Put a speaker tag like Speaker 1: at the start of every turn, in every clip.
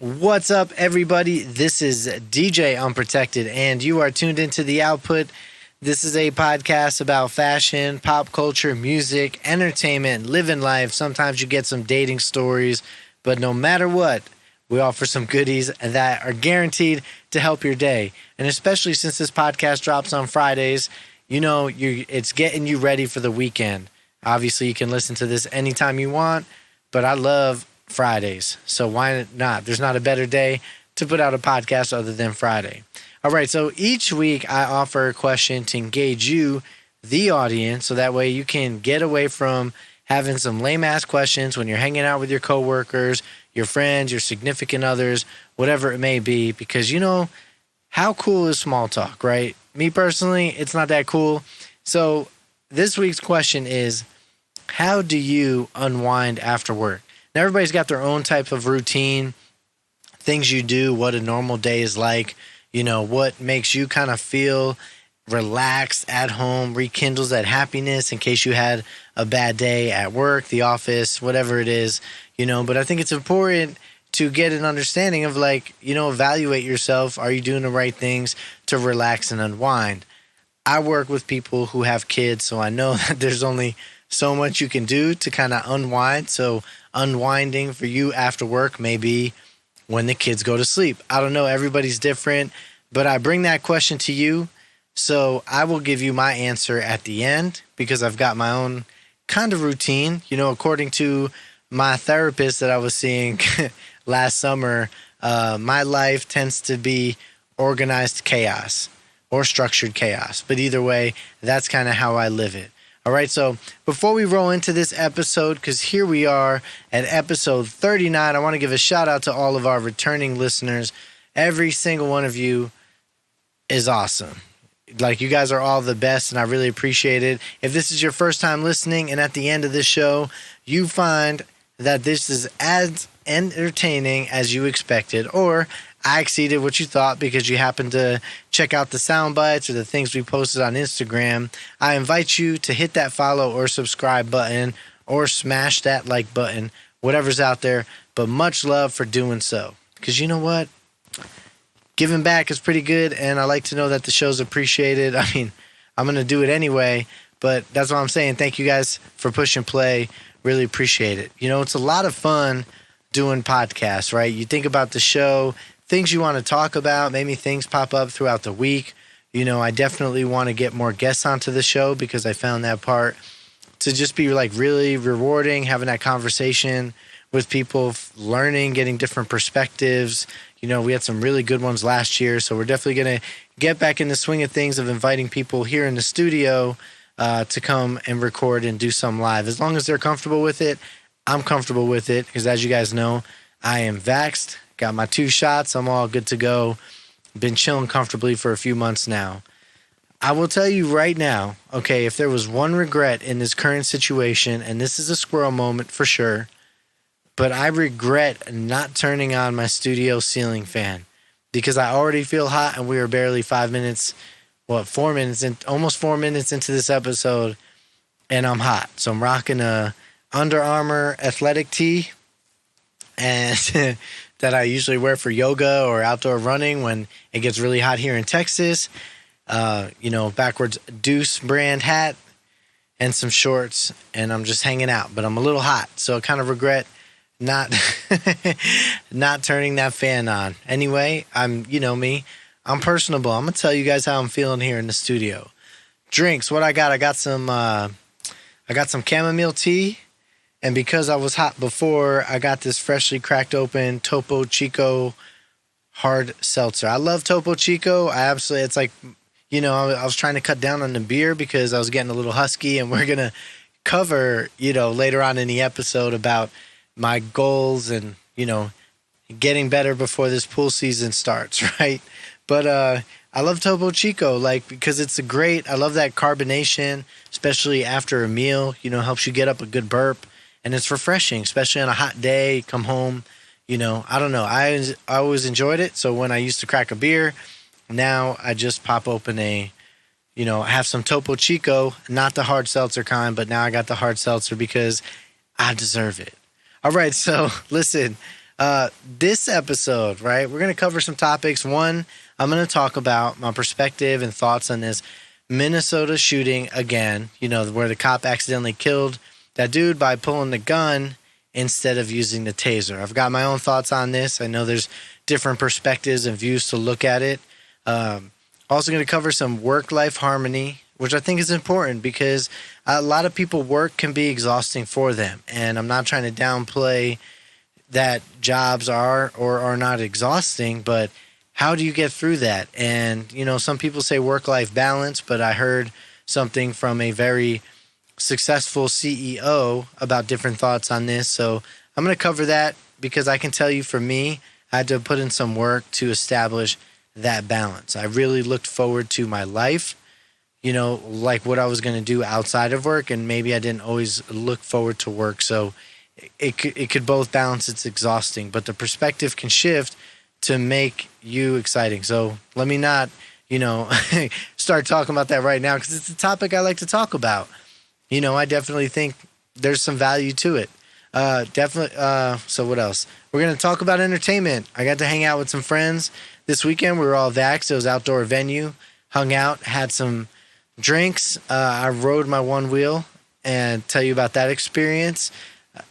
Speaker 1: What's up, everybody? This is DJ Unprotected, and you are tuned into The Output. This is a podcast about fashion, pop culture, music, entertainment, living life. Sometimes you get some dating stories, but no matter what, we offer some goodies that are guaranteed to help your day. And especially since this podcast drops on Fridays, it's getting you ready for the weekend. Obviously, you can listen to this anytime you want, but I love Fridays. So why not? There's not a better day to put out a podcast other than Friday. All right. So each week I offer a question to engage you, the audience, so that way you can get away from having some lame ass questions when you're hanging out with your coworkers, your friends, your significant others, whatever it may be, because how cool is small talk, right? Me personally, it's not that cool. So this week's question is, how do you unwind after work? Now, everybody's got their own type of routine, things you do, what a normal day is like, what makes you kind of feel relaxed at home, rekindles that happiness in case you had a bad day at work, the office, whatever it is, But I think it's important to get an understanding of evaluate yourself. Are you doing the right things to relax and unwind? I work with people who have kids, so I know that there's only so much you can do to kind of unwind. So unwinding for you after work may be when the kids go to sleep. I don't know. Everybody's different, but I bring that question to you. So I will give you my answer at the end because I've got my own kind of routine. According to my therapist that I was seeing last summer, my life tends to be organized chaos or structured chaos. But either way, that's kind of how I live it. All right, so before we roll into this episode, because here we are at episode 39, I want to give a shout out to all of our returning listeners. Every single one of you is awesome. You guys are all the best, and I really appreciate it. If this is your first time listening, and at the end of this show, you find that this is as entertaining as you expected, or I exceeded what you thought because you happened to check out the sound bites or the things we posted on Instagram, I invite you to hit that follow or subscribe button or smash that like button, whatever's out there. But much love for doing so. Because you know what? Giving back is pretty good, and I like to know that the show's appreciated. I mean, I'm going to do it anyway, but that's what I'm saying. Thank you guys for pushing play. Really appreciate it. It's a lot of fun doing podcasts, right? You think about the show, things you want to talk about, maybe things pop up throughout the week. I definitely want to get more guests onto the show because I found that part to just be really rewarding, having that conversation with people, learning, getting different perspectives. We had some really good ones last year, so we're definitely going to get back in the swing of things of inviting people here in the studio to come and record and do some live. As long as they're comfortable with it, I'm comfortable with it because as you guys know, I am vaxxed. Got my 2 shots. I'm all good to go. Been chilling comfortably for a few months now. I will tell you right now, okay, if there was one regret in this current situation, and this is a squirrel moment for sure, but I regret not turning on my studio ceiling fan because I already feel hot and we are barely 4 minutes almost 4 minutes into this episode, and I'm hot. So I'm rocking a Under Armour athletic tee and that I usually wear for yoga or outdoor running when it gets really hot here in Texas. Backwards Deuce brand hat and some shorts, and I'm just hanging out, but I'm a little hot. So I kind of regret not turning that fan on. Anyway, me, I'm personable. I'm going to tell you guys how I'm feeling here in the studio. Drinks, what I got some chamomile tea. And because I was hot before, I got this freshly cracked open Topo Chico hard seltzer. I love Topo Chico. I was trying to cut down on the beer because I was getting a little husky, and we're going to cover, later on in the episode about my goals and, getting better before this pool season starts, right? But I love Topo Chico, because I love that carbonation, especially after a meal, helps you get up a good burp. And it's refreshing, especially on a hot day. Come home, I don't know. I always enjoyed it. So when I used to crack a beer, now I just pop open I have some Topo Chico, not the hard seltzer kind, but now I got the hard seltzer because I deserve it. All right, so listen, This episode, right, we're going to cover some topics. One, I'm going to talk about my perspective and thoughts on this Minnesota shooting again, where the cop accidentally killed that dude by pulling the gun instead of using the taser. I've got my own thoughts on this. I know there's different perspectives and views to look at it. Also going to cover some work-life harmony, which I think is important because a lot of people work can be exhausting for them. And I'm not trying to downplay that jobs are or are not exhausting, but how do you get through that? And, some people say work-life balance, but I heard something from a very successful CEO about different thoughts on this. So I'm going to cover that because I can tell you for me, I had to put in some work to establish that balance. I really looked forward to my life, like what I was going to do outside of work, and maybe I didn't always look forward to work. So it could both balance. It's exhausting, but the perspective can shift to make you exciting. So let me not, start talking about that right now because it's a topic I like to talk about. I definitely think there's some value to it. Definitely. So what else? We're going to talk about entertainment. I got to hang out with some friends this weekend. We were all vaxxed. It was outdoor venue, hung out, had some drinks. I rode my one wheel and tell you about that experience.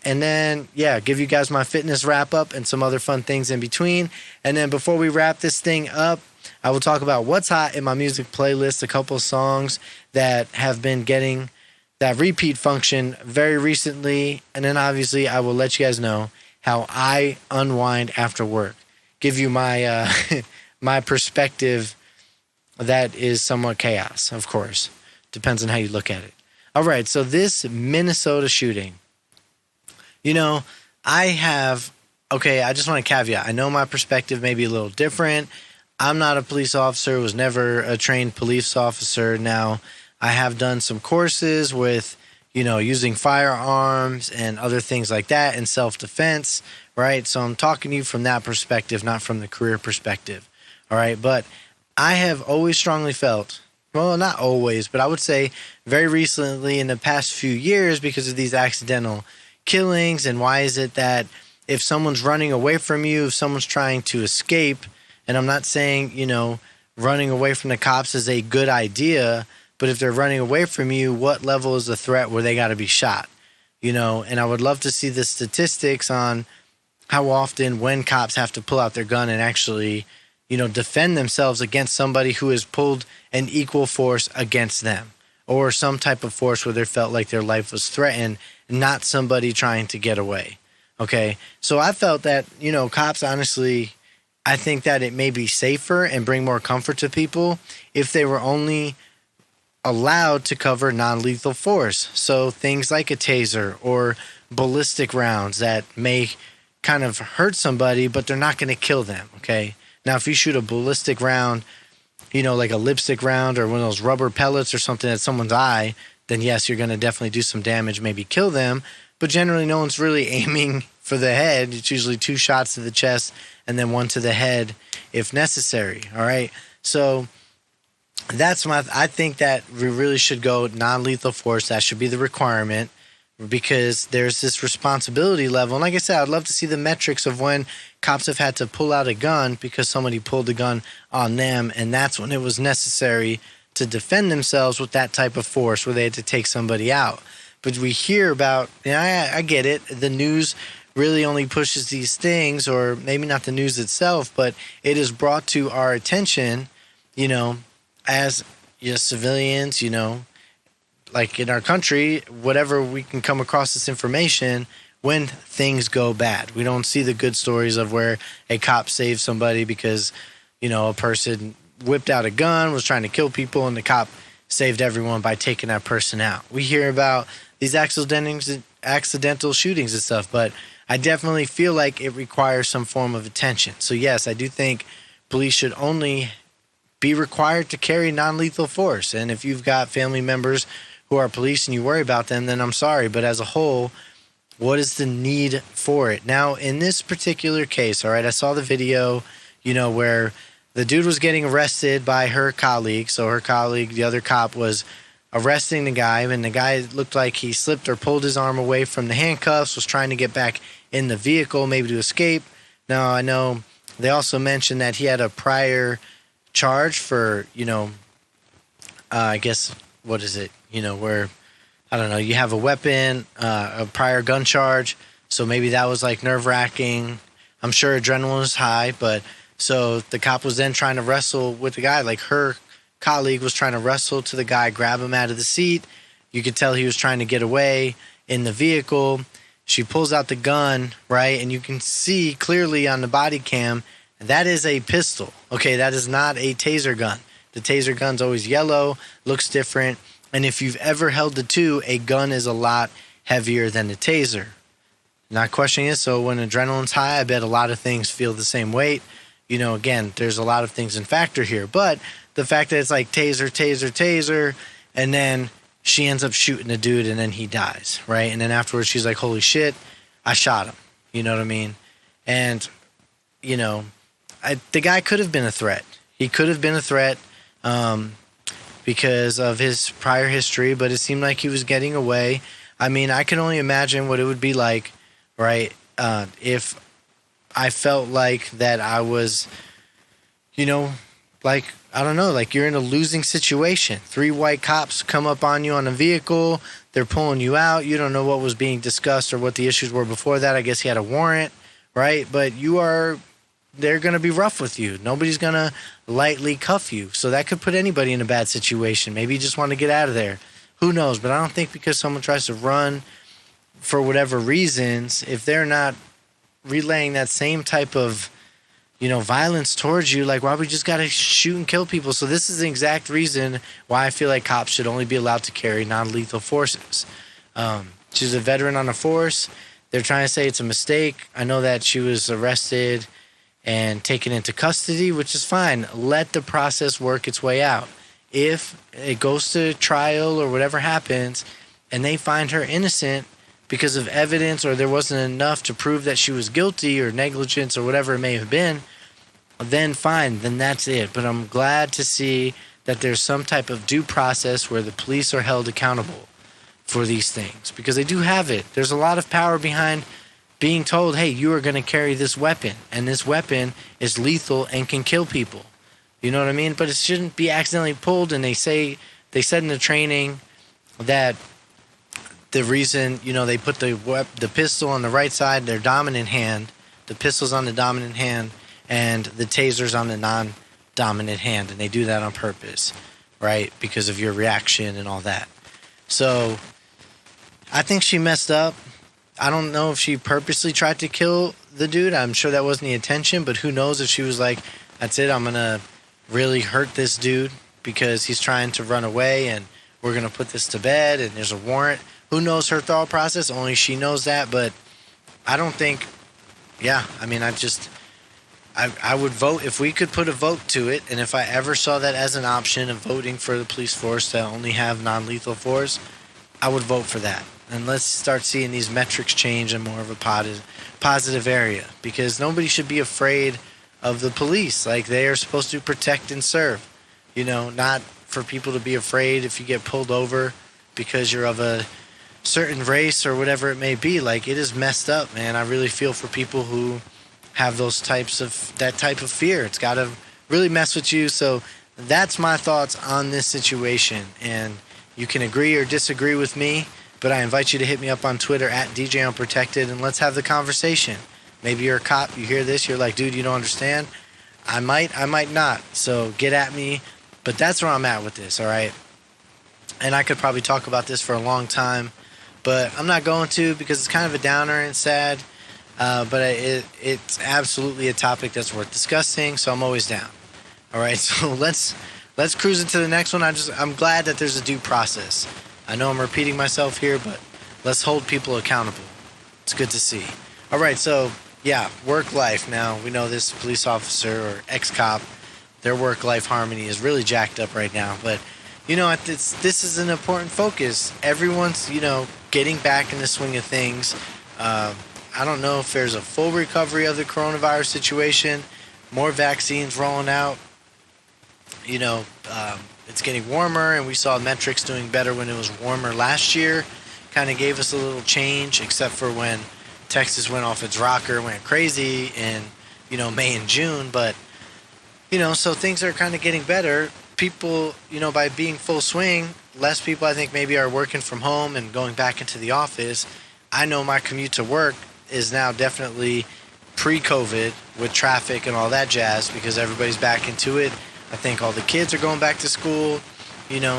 Speaker 1: And then, give you guys my fitness wrap up and some other fun things in between. And then before we wrap this thing up, I will talk about what's hot in my music playlist, a couple of songs that have been getting that repeat function very recently. And then obviously I will let you guys know how I unwind after work. Give you my my perspective that is somewhat chaos, of course. Depends on how you look at it. All right, so this Minnesota shooting. I just want to caveat. I know my perspective may be a little different. I'm not a police officer, was never a trained police officer. Now, I have done some courses with, using firearms and other things like that and self-defense, right? So I'm talking to you from that perspective, not from the career perspective, all right? But I have always strongly felt, well, not always, but I would say very recently in the past few years because of these accidental killings, and why is it that if someone's running away from you, if someone's trying to escape, and I'm not saying, running away from the cops is a good idea, but if they're running away from you, what level is the threat where they got to be shot? And I would love to see the statistics on how often when cops have to pull out their gun and actually, defend themselves against somebody who has pulled an equal force against them, or some type of force where they felt like their life was threatened, not somebody trying to get away. Okay. So I felt that, cops, honestly, I think that it may be safer and bring more comfort to people if they were only allowed to cover non-lethal force. So things like a taser or ballistic rounds that may kind of hurt somebody, but they're not going to kill them. Okay. Now, if you shoot a ballistic round, like a lipstick round or one of those rubber pellets or something at someone's eye, then yes, you're going to definitely do some damage, maybe kill them. But generally, no one's really aiming for the head. It's usually 2 shots to the chest and then 1 to the head if necessary. All right. So I think that we really should go non-lethal force. That should be the requirement because there's this responsibility level. And like I said, I'd love to see the metrics of when cops have had to pull out a gun because somebody pulled the gun on them. And that's when it was necessary to defend themselves with that type of force where they had to take somebody out. But we hear about, I get it, the news really only pushes these things, or maybe not the news itself, but it is brought to our attention, as civilians, like in our country, whatever we can come across this information when things go bad. We don't see the good stories of where a cop saved somebody because, a person whipped out a gun, was trying to kill people, and the cop saved everyone by taking that person out. We hear about these accidental shootings and stuff, but I definitely feel like it requires some form of attention. So yes, I do think police should only be required to carry non-lethal force. And if you've got family members who are police and you worry about them, then I'm sorry. But as a whole, what is the need for it? Now, in this particular case, all right, I saw the video, where the dude was getting arrested by her colleague. So her colleague, the other cop, was arresting the guy, and the guy looked like he slipped or pulled his arm away from the handcuffs, was trying to get back in the vehicle, maybe to escape. Now, I know they also mentioned that he had a prior charge for, I guess, what is it? Where, I don't know, you have a weapon, a prior gun charge. So maybe that was like nerve wracking. I'm sure adrenaline was high, but so the cop was then trying to wrestle with the guy. Like her colleague was trying to wrestle to the guy, grab him out of the seat. You could tell he was trying to get away in the vehicle. She pulls out the gun, right? And you can see clearly on the body cam, that is a pistol. Okay, that is not a taser gun. The taser gun's always yellow, looks different. And if you've ever held the two, a gun is a lot heavier than the taser. Not questioning it. So when adrenaline's high, I bet a lot of things feel the same weight. Again, there's a lot of things in factor here. But the fact that it's like taser, taser, taser, and then she ends up shooting the dude and then he dies, right? And then afterwards she's like, holy shit, I shot him. You know what I mean? And, the guy could have been a threat. He could have been a threat because of his prior history, but it seemed like he was getting away. I mean, I can only imagine what it would be like, right, if I felt like that I was, like, I don't know, like you're in a losing situation. 3 white cops come up on you on a vehicle. They're pulling you out. You don't know what was being discussed or what the issues were before that. I guess he had a warrant, right? But they're going to be rough with you. Nobody's going to lightly cuff you. So that could put anybody in a bad situation. Maybe you just want to get out of there. Who knows? But I don't think because someone tries to run for whatever reasons, if they're not relaying that same type of, violence towards you, like why we just got to shoot and kill people. So this is the exact reason why I feel like cops should only be allowed to carry non-lethal forces. She's a veteran on the force. They're trying to say it's a mistake. I know that she was arrested and taken into custody, which is fine. Let the process work its way out. If it goes to trial or whatever happens and they find her innocent because of evidence or there wasn't enough to prove that she was guilty or negligence or whatever it may have been, then fine, then that's it. But I'm glad to see that there's some type of due process where the police are held accountable for these things because they do have it. There's a lot of power behind being told, hey, you are going to carry this weapon and this weapon is lethal and can kill people. You know what I mean? But it shouldn't be accidentally pulled. And they said in the training that the reason, they put the pistol on the right side, their dominant hand, the pistol's on the dominant hand, and the taser's on the non-dominant hand. And they do that on purpose, right? Because of your reaction and all that. So I think she messed up. I don't know if she purposely tried to kill the dude. I'm sure that wasn't the intention, but who knows if she was like, that's it, I'm going to really hurt this dude because he's trying to run away and we're going to put this to bed and there's a warrant. Who knows her thought process? Only she knows that, but I don't think, I would vote if we could put a vote to it, and if I ever saw that as an option of voting for the police force to only have non-lethal force, I would vote for that. And let's start seeing these metrics change in more of a positive area because nobody should be afraid of the police. Like they are supposed to protect and serve, not for people to be afraid if you get pulled over because you're of a certain race or whatever it may be. Like it is messed up, man. I really feel for people who have that type of fear. It's got to really mess with you. So that's my thoughts on this situation. And you can agree or disagree with me, but I invite you to hit me up on Twitter at DJ Unprotected and let's have the conversation. Maybe you're a cop, you hear this, you're like, dude, you don't understand. I might not. So get at me. But that's where I'm at with this, all right? And I could probably talk about this for a long time, but I'm not going to because it's kind of a downer and sad. But it's absolutely a topic that's worth discussing, so I'm always down. All right, so let's cruise into the next one. I'm glad that there's a due process. I know I'm repeating myself here, but let's hold people accountable. It's good to see. All right, so yeah, work life. Now we know this police officer or ex-cop, their work-life harmony is really jacked up right now. But this is an important focus. Everyone's getting back in the swing of things. I don't know if there's a full recovery of the coronavirus situation. More vaccines rolling out. It's getting warmer, and we saw metrics doing better when it was warmer last year. Kind of gave us a little change, except for when Texas went off its rocker, went crazy in May and June. But, so things are kind of getting better. People, by being full swing, less people I think maybe are working from home and going back into the office. I know my commute to work is now definitely pre-COVID with traffic and all that jazz because everybody's back into it. I think all the kids are going back to school,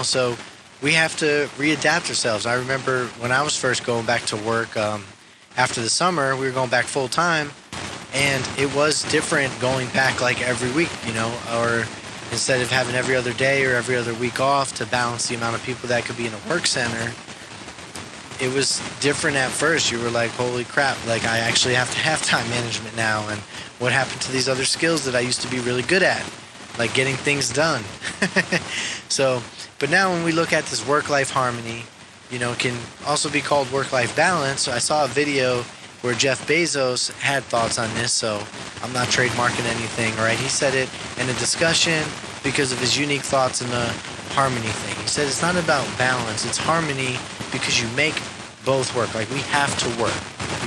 Speaker 1: so we have to readapt ourselves. I remember when I was first going back to work after the summer, we were going back full time, and it was different going back like every week, or instead of having every other day or every other week off to balance the amount of people that could be in a work center. It was different at first. You were like, holy crap, like I actually have to have time management now, and what happened to these other skills that I used to be really good at, like getting things done. So, but now when we look at this work-life harmony, it can also be called work-life balance. So I saw a video where Jeff Bezos had thoughts on this, so I'm not trademarking anything, right? He said it in a discussion because of his unique thoughts in the harmony thing. He said it's not about balance, it's harmony because you make both work. Like we have to work.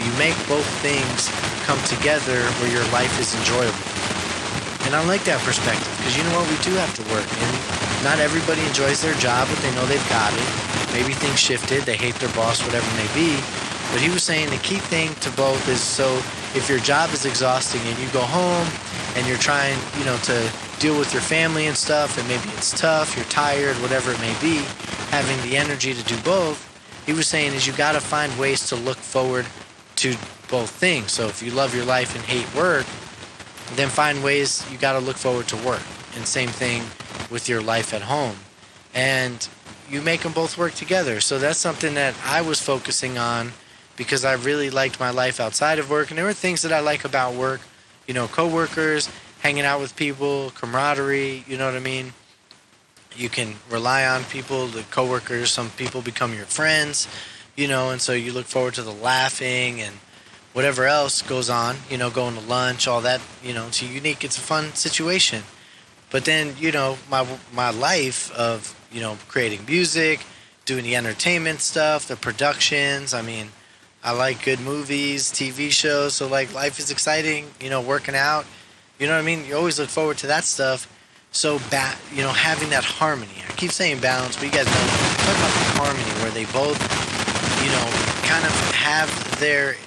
Speaker 1: You make both things come together where your life is enjoyable. And I like that perspective because you know what? We do have to work. And not everybody enjoys their job, but they know they've got it. Maybe things shifted. They hate their boss, whatever it may be. But he was saying the key thing to both is so if your job is exhausting and you go home and you're trying, to deal with your family and stuff, and maybe it's tough, you're tired, whatever it may be, having the energy to do both, he was saying is you got to find ways to look forward to both things. So if you love your life and hate work, then find ways you got to look forward to work. And same thing with your life at home. And you make them both work together. So that's something that I was focusing on because I really liked my life outside of work. And there were things that I like about work, coworkers, hanging out with people, camaraderie, you know what I mean? You can rely on people, the coworkers. Some people become your friends, and so you look forward to the laughing and whatever else goes on, going to lunch, all that, it's unique. It's a fun situation. But then, my life of, creating music, doing the entertainment stuff, the productions. I mean, I like good movies, TV shows. So like life is exciting, working out, you know what I mean? You always look forward to that stuff. So, having that harmony. I keep saying balance, but you guys know, talk about the harmony where they both, kind of have their,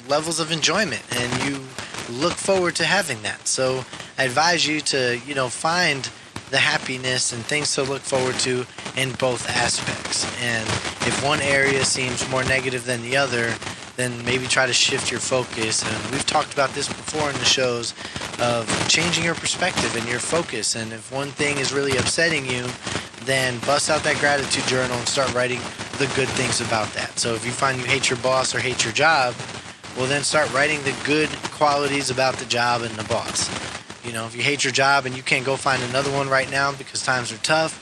Speaker 1: levels of enjoyment, and you look forward to having that. So, I advise you to, find the happiness and things to look forward to in both aspects. And if one area seems more negative than the other, then maybe try to shift your focus. And we've talked about this before in the shows of changing your perspective and your focus. And if one thing is really upsetting you, then bust out that gratitude journal and start writing the good things about that. So if you find you hate your boss or hate your job, well then start writing the good qualities about the job and the boss. If you hate your job and you can't go find another one right now because times are tough,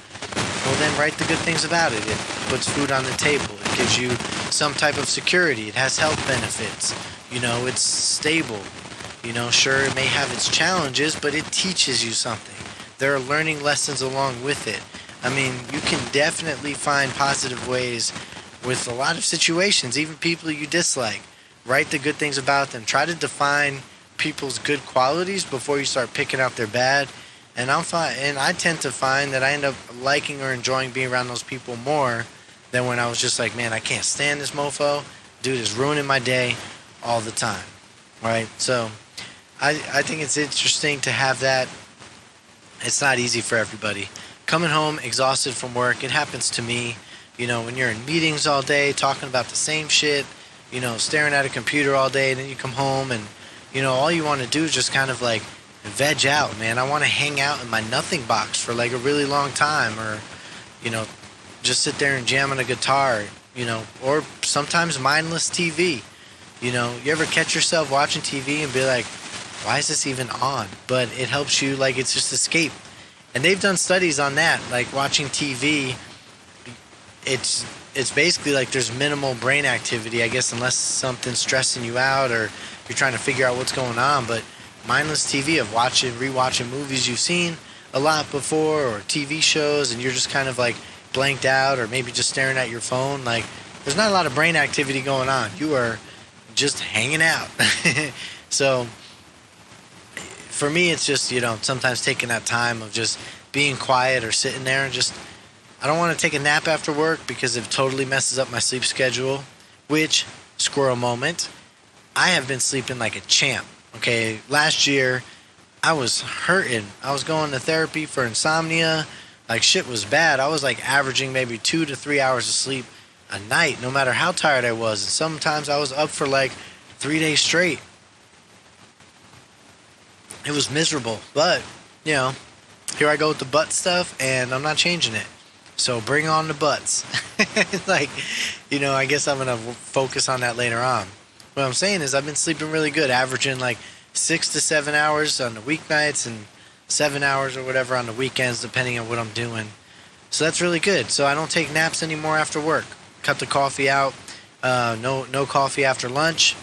Speaker 1: well then write the good things about it. It puts food on the table. It gives you some type of security. It has health benefits. It's stable. Sure, it may have its challenges, but it teaches you something. There are learning lessons along with it. I mean, you can definitely find positive ways with a lot of situations, even people you dislike. Write the good things about them. Try to define people's good qualities before you start picking out their bad. And I tend to find that I end up liking or enjoying being around those people more than when I was just like, man, I can't stand this mofo. Dude is ruining my day all the time. Right? So I think it's interesting to have that. It's not easy for everybody. Coming home exhausted from work, it happens to me. When you're in meetings all day, talking about the same shit, staring at a computer all day, and then you come home and, all you want to do is just kind of like veg out, man. I want to hang out in my nothing box for like a really long time, or, just sit there and jam on a guitar, or sometimes mindless TV. You ever catch yourself watching TV and be like, why is this even on? But it helps you, like, it's just escape. And they've done studies on that, like watching TV, it's basically like there's minimal brain activity, I guess, unless something's stressing you out or you're trying to figure out what's going on. But mindless TV of rewatching movies you've seen a lot before, or TV shows, and you're just kind of like blanked out, or maybe just staring at your phone, like there's not a lot of brain activity going on. You are just hanging out. So for me, it's just, sometimes taking that time of just being quiet or sitting there and just, I don't want to take a nap after work because it totally messes up my sleep schedule, which, squirrel moment, I have been sleeping like a champ. Okay, last year, I was hurting. I was going to therapy for insomnia. Like, shit was bad. I was like averaging maybe 2 to 3 hours of sleep a night, no matter how tired I was. And sometimes I was up for like 3 days straight. It was miserable, but, here I go with the butt stuff, and I'm not changing it. So bring on the butts. Like, I guess I'm going to focus on that later on. What I'm saying is I've been sleeping really good, averaging like 6 to 7 hours on the weeknights and 7 hours or whatever on the weekends, depending on what I'm doing. So that's really good. So I don't take naps anymore after work. Cut the coffee out. No coffee after lunch.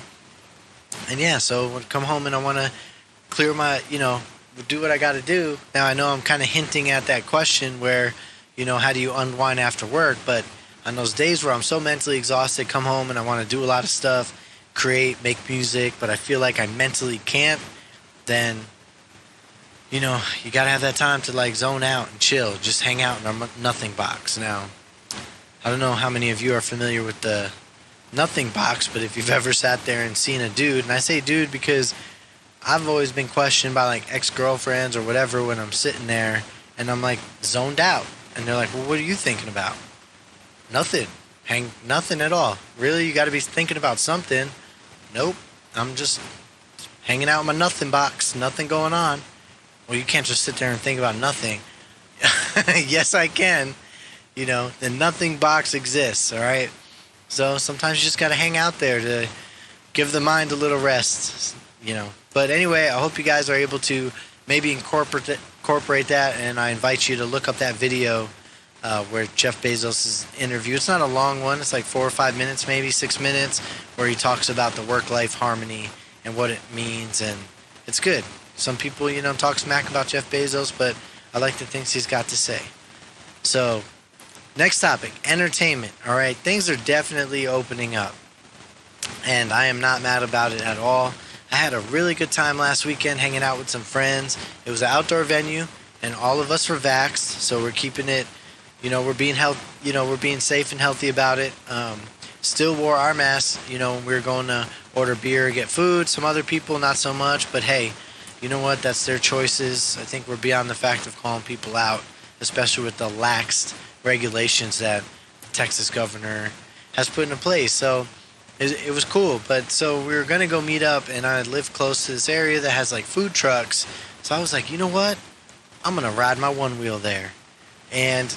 Speaker 1: And yeah, so when I come home and I want to clear my, do what I got to do. Now I know I'm kind of hinting at that question where, how do you unwind after work? But on those days where I'm so mentally exhausted, come home and I want to do a lot of stuff, create, make music, but I feel like I mentally can't, then, you got to have that time to like zone out and chill, just hang out in a nothing box. Now, I don't know how many of you are familiar with the nothing box, but if you've ever sat there and seen a dude, and I say dude because I've always been questioned by like ex-girlfriends or whatever when I'm sitting there and I'm like zoned out. And they're like, well, what are you thinking about? Nothing. Nothing at all. Really? You got to be thinking about something. Nope. I'm just hanging out in my nothing box. Nothing going on. Well, you can't just sit there and think about nothing. Yes, I can. The nothing box exists, all right? So sometimes you just got to hang out there to give the mind a little rest, But anyway, I hope you guys are able to maybe incorporate that, and I invite you to look up that video where Jeff Bezos' interview. It's not a long one. It's like 4 or 5 minutes, maybe 6 minutes, where he talks about the work-life harmony and what it means, and it's good. Some people, talk smack about Jeff Bezos, but I like the things he's got to say. So, next topic, entertainment. All right, things are definitely opening up, and I am not mad about it at all. I had a really good time last weekend hanging out with some friends. It was an outdoor venue, and all of us were vaxxed, so we're keeping it, we're being safe and healthy about it. Still wore our masks, when we were going to order beer or get food. Some other people, not so much, but hey, you know what? That's their choices. I think we're beyond the fact of calling people out, especially with the laxed regulations that the Texas governor has put into place. So it was cool, but so we were going to go meet up, and I live close to this area that has like food trucks. So I was like, you know what? I'm going to ride my one wheel there. And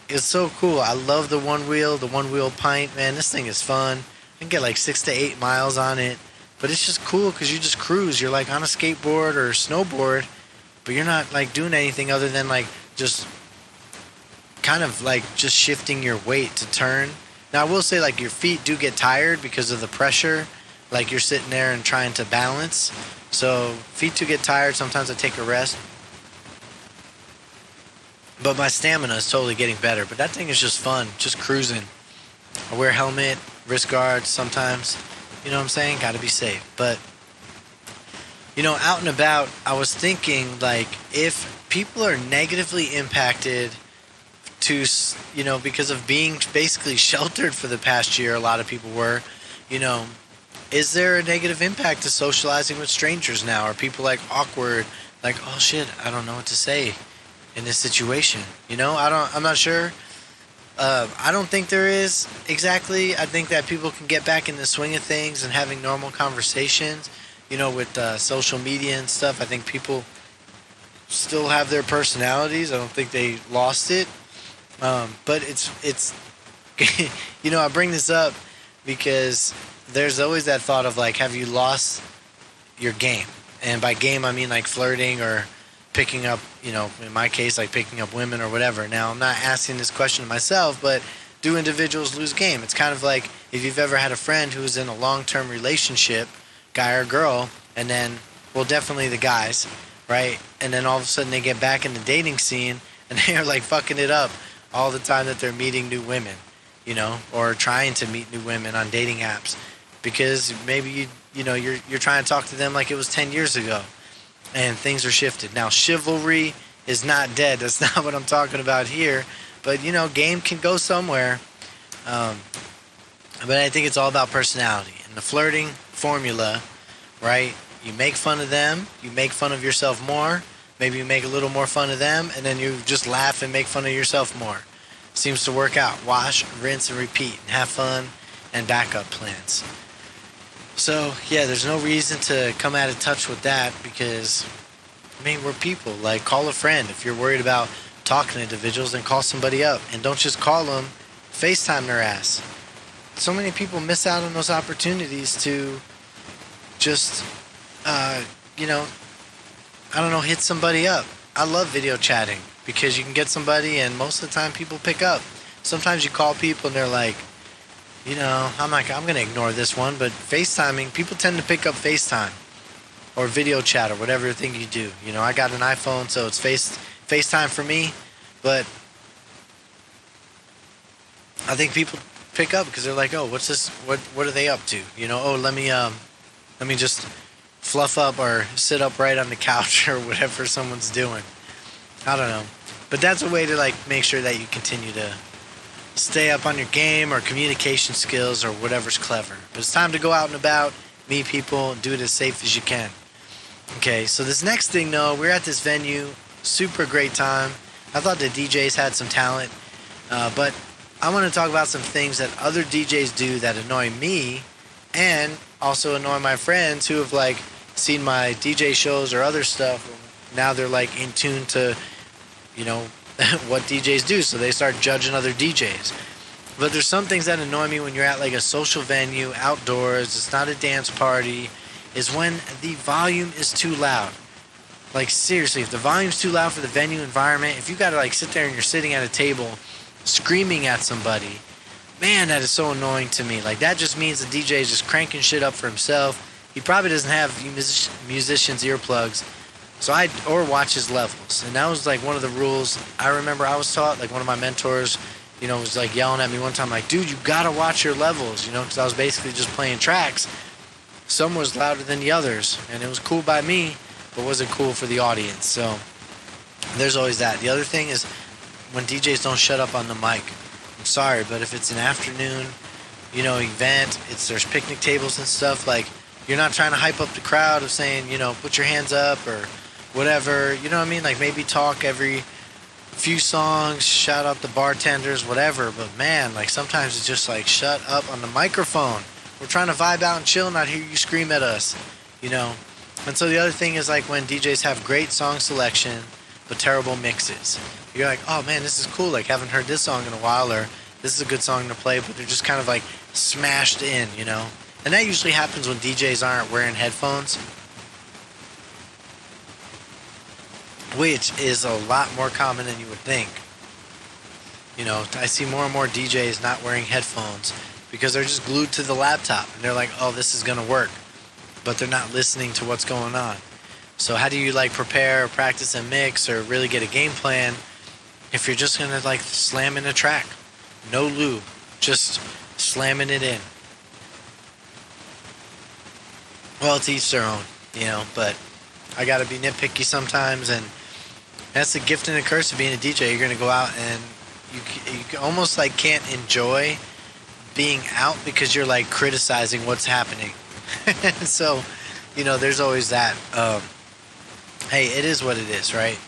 Speaker 1: it's so cool. I love the one wheel pint, man. This thing is fun. I can get like 6 to 8 miles on it, but it's just cool because you just cruise. You're like on a skateboard or a snowboard, but you're not like doing anything other than like just kind of like just shifting your weight to turn. Now, I will say, like, your feet do get tired because of the pressure. Like, you're sitting there and trying to balance. So, feet do get tired. Sometimes I take a rest. But my stamina is totally getting better. But that thing is just fun, just cruising. I wear a helmet, wrist guards sometimes. You know what I'm saying? Got to be safe. But, out and about, I was thinking, like, if people are negatively impacted to, because of being basically sheltered for the past year, a lot of people were, is there a negative impact to socializing with strangers now? Are people like awkward, like, oh shit, I don't know what to say in this situation? I'm not sure. I don't think there is exactly. I think that people can get back in the swing of things and having normal conversations, with social media and stuff. I think people still have their personalities. I don't think they lost it. But it's I bring this up because there's always that thought of like, have you lost your game? And by game, I mean like flirting or picking up, in my case, like picking up women or whatever. Now, I'm not asking this question to myself, but do individuals lose game? It's kind of like if you've ever had a friend who's in a long-term relationship, guy or girl, and then, well, definitely the guys, right? And then all of a sudden they get back in the dating scene and they're like fucking it up all the time that they're meeting new women, or trying to meet new women on dating apps because maybe you're trying to talk to them like it was 10 years ago. and things are shifted. Now, chivalry is not dead. That's not what I'm talking about here. But, game can go somewhere. Um, but I think it's all about personality. And the flirting formula, right? You make fun of them. You make fun of yourself more. Maybe you make a little more fun of them. And then you just laugh and make fun of yourself more. Seems to work out. Wash, rinse, and repeat. And have fun and backup plans. So, yeah, there's no reason to come out of touch with that because, we're people. Like, call a friend. If you're worried about talking to individuals, then call somebody up. And don't just call them, FaceTime their ass. So many people miss out on those opportunities to just, hit somebody up. I love video chatting because you can get somebody and most of the time people pick up. Sometimes you call people and they're like, I'm going to ignore this one, but FaceTiming, people tend to pick up FaceTime or video chat or whatever thing you do. I got an iPhone, so it's FaceTime for me, but I think people pick up because they're like, oh, what's this? What are they up to? Let me just fluff up or sit up right on the couch or whatever someone's doing. I don't know. But that's a way to make sure that you continue to stay up on your game or communication skills or whatever's clever. But it's time to go out and about, meet people, and do it as safe as you can. Okay, so this next thing, though, we're at this venue, super great time. I thought the DJs had some talent, but I want to talk about some things that other DJs do that annoy me and also annoy my friends who have seen my DJ shows or other stuff. Now they're in tune to, what DJs do, so they start judging other DJs. But there's some things that annoy me when you're at a social venue, outdoors, it's not a dance party, is when the volume is too loud. Seriously, if the volume's too loud for the venue environment, if you gotta sit there and you're sitting at a table screaming at somebody, man, that is so annoying to me. That just means the DJ is just cranking shit up for himself. He probably doesn't have musicians' earplugs. Or watch his levels. And that was one of the rules I remember I was taught. One of my mentors, was yelling at me one time, dude, you gotta watch your levels, because I was basically just playing tracks. Some was louder than the others, and it was cool by me, but wasn't cool for the audience. So there's always that. The other thing is when DJs don't shut up on the mic. I'm sorry, but if it's an afternoon, event, there's picnic tables and stuff, you're not trying to hype up the crowd of saying, put your hands up or whatever, you know what I mean? Maybe talk every few songs, shout out the bartenders, whatever. But man, sometimes it's just shut up on the microphone. We're trying to vibe out and chill, not hear you scream at us, And so the other thing is when DJs have great song selection, but terrible mixes. You're like, oh man, this is cool. Haven't heard this song in a while, or this is a good song to play, but they're just kind of smashed in, And that usually happens when DJs aren't wearing headphones, which is a lot more common than you would think. I see more and more DJs not wearing headphones because they're just glued to the laptop. And they're like, oh, this is going to work. But they're not listening to what's going on. So how do you prepare or practice and mix or really get a game plan if you're just going to slam in a track? No lube. Just slamming it in. Well, it's each their own, but I got to be nitpicky sometimes, and that's the gift and the curse of being a DJ. You're going to go out and you almost can't enjoy being out because you're criticizing what's happening. So, there's always that. Hey, it is what it is, right?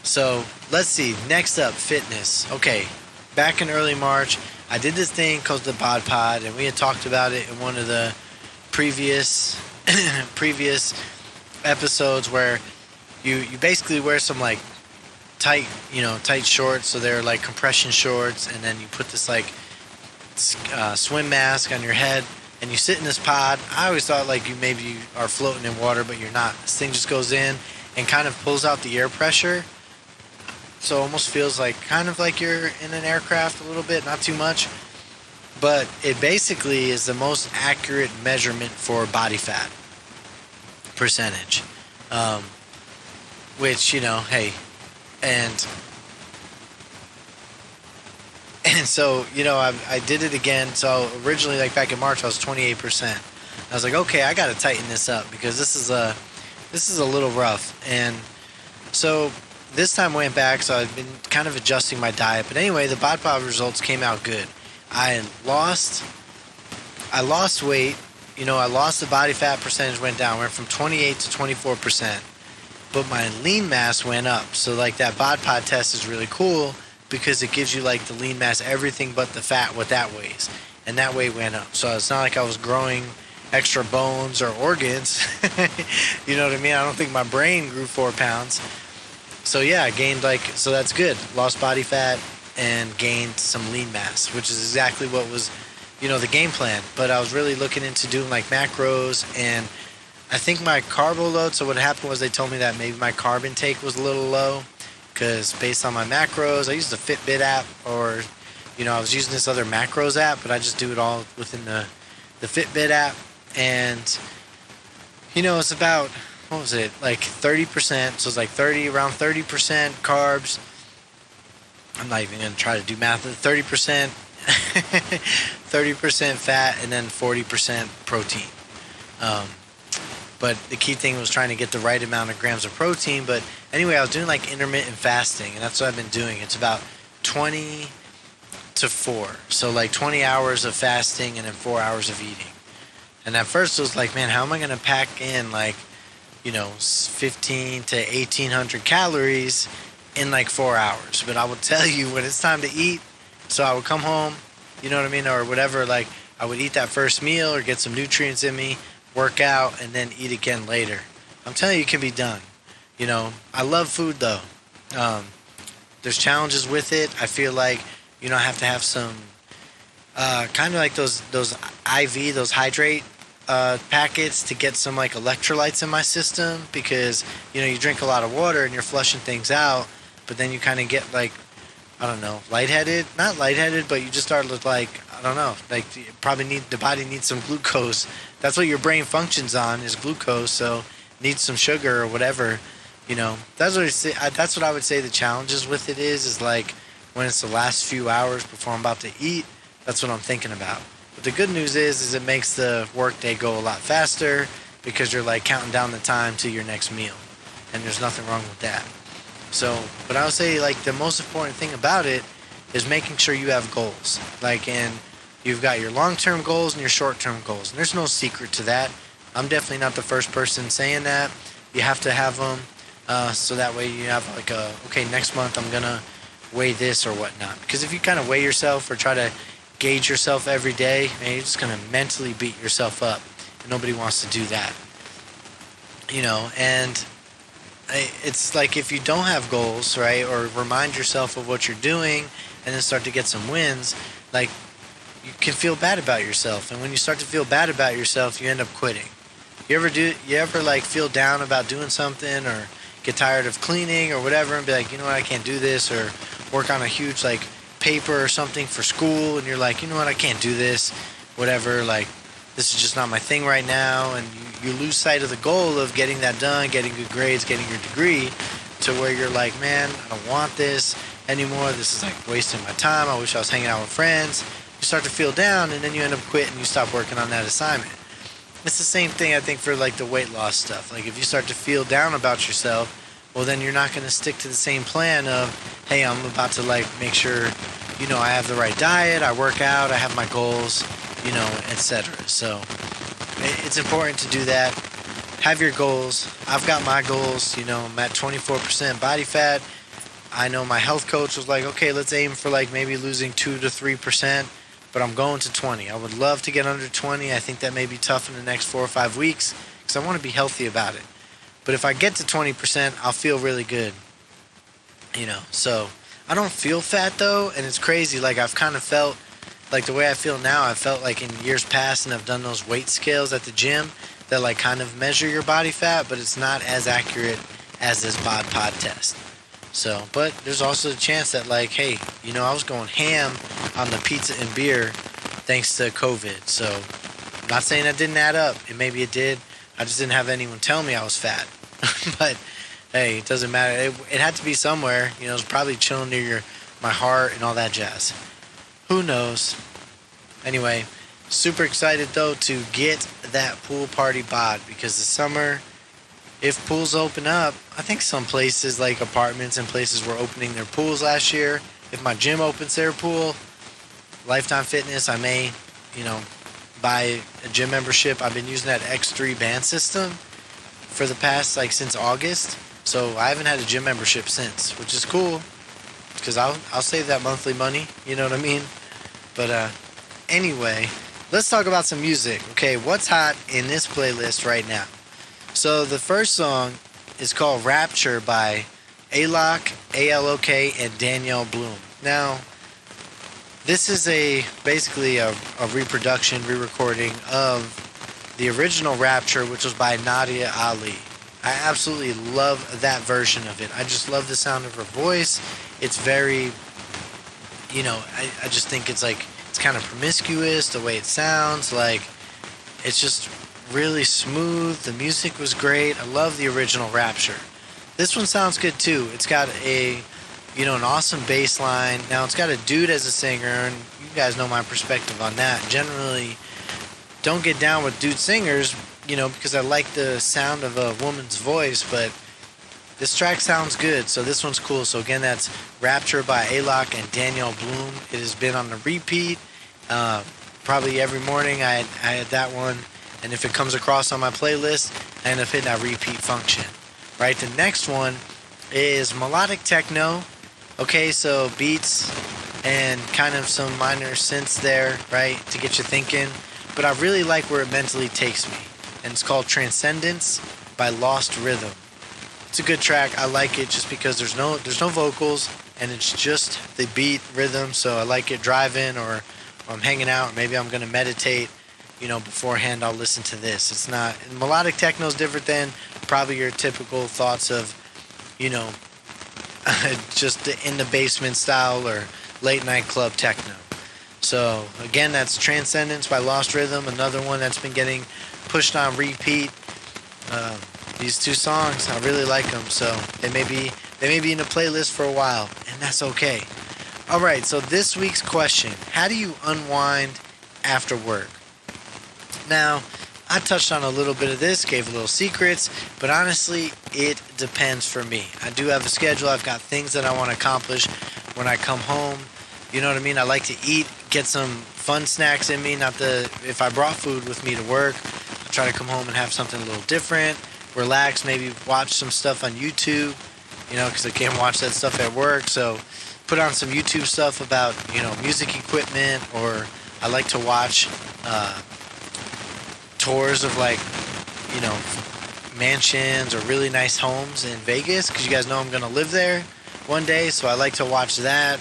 Speaker 1: So, let's see. Next up, fitness. Okay, back in early March, I did this thing called the Bod Pod, and we had talked about it in one of the previous episodes where you basically wear some tight shorts, so they're compression shorts, and then you put this swim mask on your head and you sit in this pod. I always thought you are floating in water, but you're not. This thing just goes in and kind of pulls out the air pressure, so it almost feels kind of like you're in an aircraft a little bit, not too much. But it basically is the most accurate measurement for body fat percentage. Which, hey, and so, I did it again. So originally, back in March, I was 28%. I was like, okay, I got to tighten this up because this is this is a little rough. And so this time I went back, so I've been kind of adjusting my diet. But anyway, the bod pod results came out good. I lost weight. I lost the body fat percentage went down. Went from 28 to 24%. But my lean mass went up. So like that bod pod test is really cool because it gives you like the lean mass, everything but the fat, what that weighs. And that weight went up. So it's not like I was growing extra bones or organs. You know what I mean? I don't think my brain grew 4 pounds. So yeah, I gained so that's good. Lost body fat and gained some lean mass, which is exactly what was, the game plan. But I was really looking into doing like macros, and I think my carbo load, so what happened was they told me that maybe my carb intake was a little low because based on my macros, I used the Fitbit app, or, I was using this other macros app, but I just do it all within the Fitbit app. And, it's about, what was it, like 30%. So it's like around 30% carbs. I'm not even going to try to do math. 30%, 30% fat, and then 40% protein. But the key thing was trying to get the right amount of grams of protein. But anyway, I was doing like intermittent fasting, and that's what I've been doing. It's about 20 to 4. So like 20 hours of fasting and then 4 hours of eating. And at first it was like, man, how am I going to pack in 15 to 1,800 calories in like 4 hours? But I will tell you, when it's time to eat, so I would come home, you know what I mean, or whatever, like I would eat that first meal or get some nutrients in me, work out, and then eat again later. I'm telling you, it can be done. I love food though. There's challenges with it. I feel like, I have to have some kind of like those IV, those hydrate packets to get some like electrolytes in my system, because you drink a lot of water and you're flushing things out, but then you kind of get like, I don't know, lightheaded, not lightheaded, but you just start with like, I don't know, like the body needs some glucose. That's what your brain functions on, is glucose. So needs some sugar or whatever. That's what I would say the challenges with it is like when it's the last few hours before I'm about to eat. That's what I'm thinking about. But the good news is it makes the workday go a lot faster, because you're like counting down the time to your next meal, and there's nothing wrong with that. So, but I would say like the most important thing about it is making sure you have goals. And you've got your long-term goals and your short-term goals. And there's no secret to that. I'm definitely not the first person saying that. You have to have them, so that way you have like okay, next month I'm gonna weigh this or whatnot. Because if you kind of weigh yourself or try to gauge yourself every day, man, you're just gonna mentally beat yourself up, and nobody wants to do that. And it's like if you don't have goals, right, or remind yourself of what you're doing and then start to get some wins, like you can feel bad about yourself. And when you start to feel bad about yourself, you end up quitting. You ever like feel down about doing something, or get tired of cleaning or whatever, and be like, I can't do this, or work on a huge like paper or something for school, and you're like, I can't do this, whatever, like this is just not my thing right now, and you lose sight of the goal of getting that done, getting good grades, getting your degree, to where you're like, man, I don't want this anymore, this is like wasting my time, I wish I was hanging out with friends. You start to feel down, and then you end up quitting, and you stop working on that assignment. It's the same thing, I think, for like the weight loss stuff. Like if you start to feel down about yourself, well, then you're not going to stick to the same plan of, hey, I'm about to like make sure, I have the right diet, I work out, I have my goals, etc. So it's important to do that. Have your goals. I've got my goals. I'm at 24% body fat. I know my health coach was like, okay, let's aim for like maybe losing 2 to 3%, but I'm going to 20. I would love to get under 20. I think that may be tough in the next 4 or 5 weeks, because I want to be healthy about it. But if I get to 20%, I'll feel really good. So I don't feel fat though, and it's crazy. Like I've kind of felt like the way I feel now, I felt like in years past, and I've done those weight scales at the gym that like kind of measure your body fat, but it's not as accurate as this bod pod test. So, but there's also the chance that like, hey, I was going ham on the pizza and beer thanks to COVID. So I'm not saying that didn't add up, and maybe it did. I just didn't have anyone tell me I was fat. But hey, it doesn't matter. It had to be somewhere. It was probably chilling near my heart and all that jazz. Who knows? Anyway, super excited though to get that pool party bod, because the summer if pools open up, I think some places like apartments and places were opening their pools last year. If my gym opens their pool, Lifetime Fitness, I may, you know, buy a gym membership. I've been using that X3 band system for the past, like, since August. So I haven't had a gym membership since, which is cool because I'll save that monthly money. You know what I mean? But anyway, let's talk about some music. Okay, what's hot in this playlist right now? So the first song is called Rapture by Alok, A-L-O-K, and Danielle Bloom. Now, this is basically a reproduction, re-recording of the original Rapture, which was by Nadia Ali. I absolutely love that version of it. I just love the sound of her voice. It's very, I just think it's kind of promiscuous, the way it sounds. Like, it's just really smooth. The music was great. I love the original Rapture. This one sounds good too. It's got an awesome bass line. Now, it's got a dude as a singer, and you guys know my perspective on that. Generally, don't get down with dude singers, because I like the sound of a woman's voice, but this track sounds good, so this one's cool. So again, that's Rapture by Alok and Danielle Bloom. It has been on the repeat. Probably every morning I had that one, and if it comes across on my playlist, I end up hitting that repeat function. Right, the next one is melodic techno. Okay, so beats and kind of some minor synths there, right, to get you thinking. But I really like where it mentally takes me, and it's called Transcendence by Lost Rhythm. It's a good track. I like it just because there's no vocals, and it's just the beat rhythm. So I like it driving, or I'm hanging out, or maybe I'm gonna meditate. Beforehand I'll listen to this. It's not melodic techno is different than probably your typical thoughts of, just in the basement style or late night club techno. So again, that's Transcendence by Lost Rhythm, another one that's been getting pushed on repeat. These two songs, I really like them, so they may be in the playlist for a while, and that's okay. All right, so this week's question: how do you unwind after work? Now, I touched on a little bit of this, gave a little secrets, but honestly, it depends for me. I do have a schedule. I've got things that I want to accomplish when I come home. You know what I mean? I like to eat, get some fun snacks in me. If I brought food with me to work, I try to come home and have something a little different, relax, maybe watch some stuff on YouTube, because I can't watch that stuff at work. So put on some YouTube stuff about, music equipment, or I like to watch tours of mansions or really nice homes in Vegas, because you guys know I'm going to live there one day, so I like to watch that.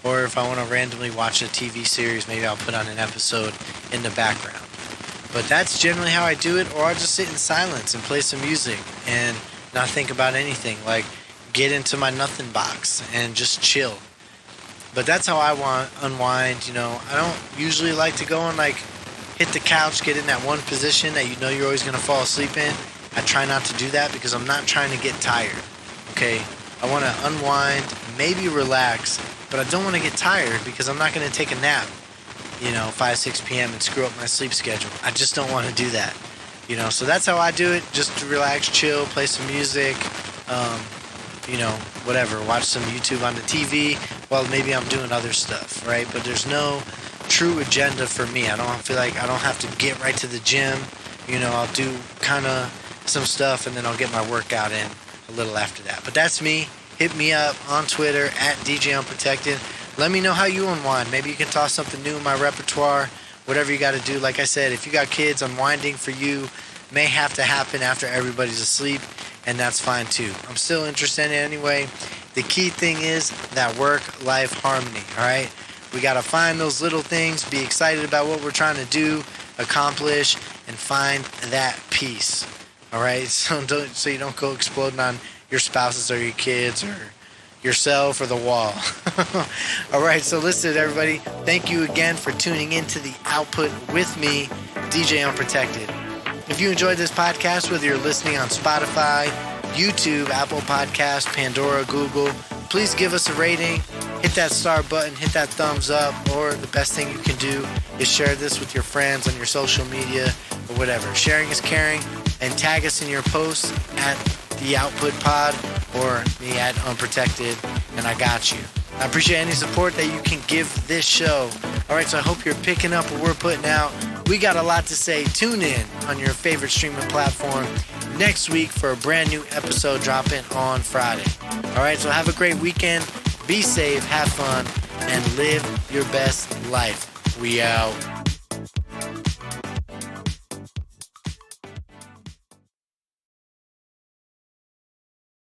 Speaker 1: Or if I want to randomly watch a TV series, maybe I'll put on an episode in the background. But that's generally how I do it, or I'll just sit in silence and play some music and not think about anything, like get into my nothing box and just chill. But that's how I want to unwind. I don't usually like to go and hit the couch, get in that one position that you're always going to fall asleep in. I try not to do that because I'm not trying to get tired, okay? I want to unwind, maybe relax, but I don't want to get tired because I'm not going to take a nap, 5, 6 p.m. and screw up my sleep schedule. I just don't want to do that, So that's how I do it, just to relax, chill, play some music, whatever, watch some YouTube on the TV while maybe I'm doing other stuff, right? But there's no true agenda for me. I don't feel like I don't have to get right to the gym. I'll do kind of some stuff and then I'll get my workout in a little after that. But that's me. Hit me up on Twitter at DJ Unprotected. Let me know how you unwind. Maybe you can toss something new in my repertoire. Whatever you got to do. Like I said, if you got kids, unwinding for you may have to happen after everybody's asleep, and that's fine too. I'm still interested in it anyway. The key thing is that work-life harmony, all right? We got to find those little things, be excited about what we're trying to do, accomplish, and find that peace, all right? So you don't go exploding on your spouses or your kids or yourself or the wall. All right, so listen, everybody. Thank you again for tuning into the output with me, DJ Unprotected. If you enjoyed this podcast, whether you're listening on Spotify, YouTube, Apple Podcasts, Pandora, Google, please give us a rating. Hit that star button, hit that thumbs up, or the best thing you can do is share this with your friends on your social media or whatever. Sharing is caring. and tag us in your posts at The Output Pod or me at Unprotected, and I got you. I appreciate any support that you can give this show. All right, so I hope you're picking up what we're putting out. We got a lot to say. Tune in on your favorite streaming platform next week for a brand new episode dropping on Friday. All right, so have a great weekend. Be safe, have fun, and live your best life. We out.